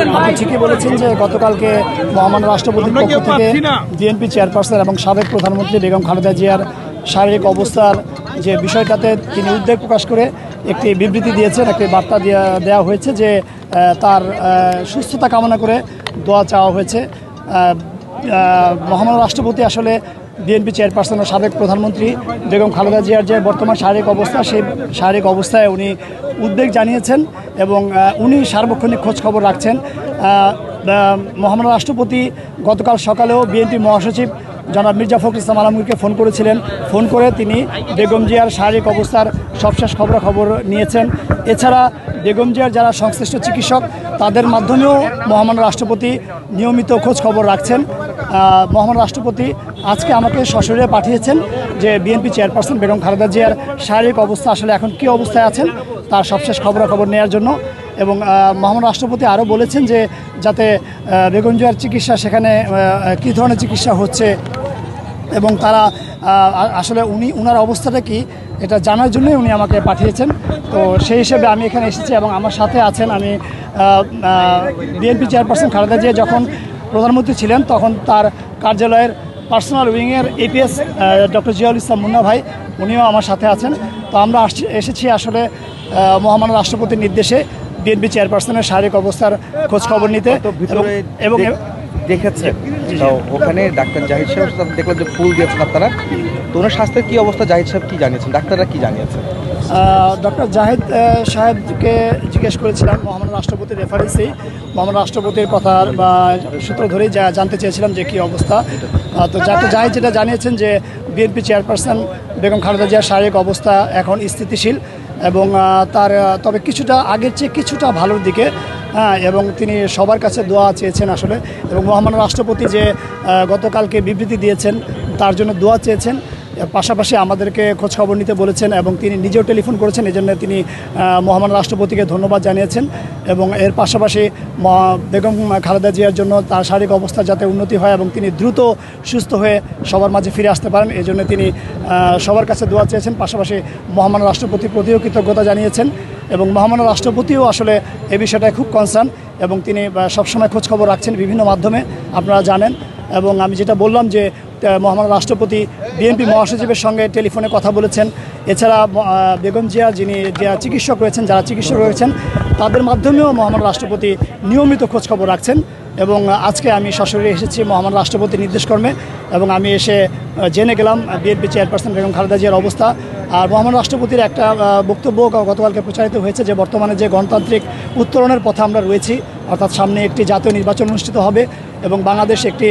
আপনি ঠিকই বলেছেন যে গতকালকে মহামান্য রাষ্ট্রপতির পক্ষ থেকে বিএনপি চেয়ারপারসন এবং সাবেক প্রধানমন্ত্রী বেগম খালেদা জিয়ার শারীরিক অবস্থার যে বিষয়টাতে তিনি উদ্বেগ প্রকাশ করে একটি বিবৃতি দিয়েছেন, একটি বার্তা দেওয়া হয়েছে যে তার সুস্থতা কামনা করে দোয়া চাওয়া হয়েছে। মহামান্য রাষ্ট্রপতি আসলে বিএনপি চেয়ারপারসন ও সাবেক প্রধানমন্ত্রী বেগম খালেদা জিয়ার যে বর্তমান শারীরিক অবস্থা, সেই শারীরিক অবস্থায় উনি উদ্বেগ জানিয়েছেন এবং উনি সার্বক্ষণিক খোঁজখবর রাখছেন। মহামান্য রাষ্ট্রপতি গতকাল সকালেও বিএনপি মহাসচিব জনাব মির্জা ফখরুল ইসলাম আলমগীরকে ফোন করেছিলেন। ফোন করে তিনি বেগম জিয়ার শারীরিক অবস্থার সবশেষ খবরাখবর নিয়েছেন। এছাড়া বেগম জিয়ার যারা সংশ্লিষ্ট চিকিৎসক তাদের মাধ্যমেও মহামান্য রাষ্ট্রপতি নিয়মিত খোঁজ খবর রাখছেন। মহামান্য রাষ্ট্রপতি আজকে আমাকে সশরীরে পাঠিয়েছেন যে বিএনপি চেয়ারপারসন বেগম খালেদা জিয়ার শারীরিক অবস্থা আসলে এখন কী অবস্থায় আছেন তার সবশেষ খবরাখবর নেওয়ার জন্য। এবং মহামান্য রাষ্ট্রপতি আরও বলেছেন যে যাতে বেগম জিয়ার চিকিৎসা, সেখানে কী ধরনের চিকিৎসা হচ্ছে এবং তারা আসলে উনার অবস্থাটা কি এটা জানার জন্যই উনি আমাকে পাঠিয়েছেন। তো সেই হিসেবে আমি এখানে এসেছি এবং আমার সাথে আছেন আমি বিএনপি চেয়ারপারসন খালেদা জিয়া যখন প্রধানমন্ত্রী ছিলেন তখন তার কার্যালয়ের পার্সোনাল উইংয়ের এপিএস ডক্টর জিয়াউল ইসলাম মুন্না ভাই, উনিও আমার সাথে আছেন। তো আমরা এসেছি আসলে মহামান্য রাষ্ট্রপতির নির্দেশে বিএনপি চেয়ারপারসনের শারীরিক অবস্থার খোঁজখবর নিতে। এবং দেখেছে তো ওখানে ডাক্তার জাহিদ সাহেব দেখলাম যে ফুল দিয়েছেন আপনারা, তো ওনার স্বাস্থ্যের কী অবস্থা জাহিদ সাহেব কী জানিয়েছেন, ডাক্তাররা কী জানিয়েছেন? ডক্টর জাহিদ সাহেবকে জিজ্ঞেস করেছিলাম মহামান্য রাষ্ট্রপতির রেফারেন্সেই, মহামান্য রাষ্ট্রপতির কথার বা সূত্র ধরেই জানতে চেয়েছিলাম যে কী অবস্থা। তো ডক্টর জাহিদ যেটা জানিয়েছেন যে বিএনপি চেয়ারপারসন বেগম খালেদা জিয়ার শারীরিক অবস্থা এখন স্থিতিশীল এবং তার তবে কিছুটা আগের চেয়ে কিছুটা ভালোর দিকে, এবং তিনি সবার কাছে দোয়া চেয়েছেন আসলে। এবং মহামান্য রাষ্ট্রপতি যে গতকালকে বিবৃতি দিয়েছেন তার জন্য দোয়া চেয়েছেন, পাশাপাশি আমাদেরকে খোঁজখবর নিতে বলেছেন এবং তিনি নিজেও টেলিফোন করেছেন, এজন্য তিনি মহামান্য রাষ্ট্রপতিকে ধন্যবাদ জানিয়েছেন। এবং এর পাশাপাশি বেগম খালেদা জিয়ার জন্য তার শারীরিক অবস্থা যাতে উন্নতি হয় এবং তিনি দ্রুত সুস্থ হয়ে সবার মাঝে ফিরে আসতে পারেন, এজন্য তিনি সবার কাছে দোয়া চেয়েছেন। পাশাপাশি মহামান্য রাষ্ট্রপতির প্রতিও কৃতজ্ঞতা জানিয়েছেন এবং মহামান্য রাষ্ট্রপতিও আসলে এই বিষয়টায় খুব কনসার্ন এবং তিনি সবসময় খোঁজখবর রাখছেন বিভিন্ন মাধ্যমে, আপনারা জানেন। এবং আমি যেটা বললাম যে মহামান্য রাষ্ট্রপতি বিএনপি মহাসচিবের সঙ্গে টেলিফোনে কথা বলেছেন। এছাড়া বেগম জিয়া যারা চিকিৎসক রয়েছেন তাদের মাধ্যমেও মহামান্য রাষ্ট্রপতি নিয়মিত খোঁজখবর রাখছেন। এবং আজকে আমি সশরীরে এসেছি মহামান্য রাষ্ট্রপতির নির্দেশক্রমে এবং আমি এসে জেনে গেলাম বিএনপি চেয়ারপারসন বেগম খালেদা জিয়ার অবস্থা। আর মহামান্য রাষ্ট্রপতির একটা বক্তব্য গতকালকে প্রচারিত হয়েছে যে বর্তমানে যে গণতান্ত্রিক উত্তরণের পথে আমরা রয়েছি, অর্থাৎ সামনে একটি জাতীয় নির্বাচন অনুষ্ঠিত হবে এবং বাংলাদেশ একটি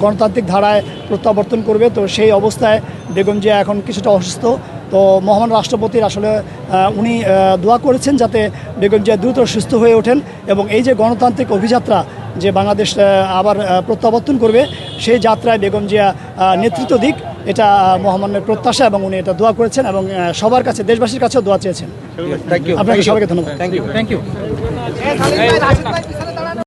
গণতান্ত্রিক ধারায় প্রত্যাবর্তন করবে। তো সেই অবস্থায় বেগম জিয়া এখন কিছুটা অসুস্থ। তো মহামান্য রাষ্ট্রপতির আসলে উনি দোয়া করেছেন যাতে বেগম জিয়া দ্রুত সুস্থ হয়ে ওঠেন এবং এই যে গণতান্ত্রিক অভিযাত্রা যে বাংলাদেশ আবার প্রত্যাবর্তন করবে, সেই যাত্রায় বেগম জিয়া নেতৃত্ব দিক, এটা মহামান্যের প্রত্যাশা এবং উনি এটা দোয়া করেছেন এবং সবার কাছে, দেশবাসীর কাছেও দোয়া চেয়েছেন। আপনাকে সবাইকে ধন্যবাদ। Thank you.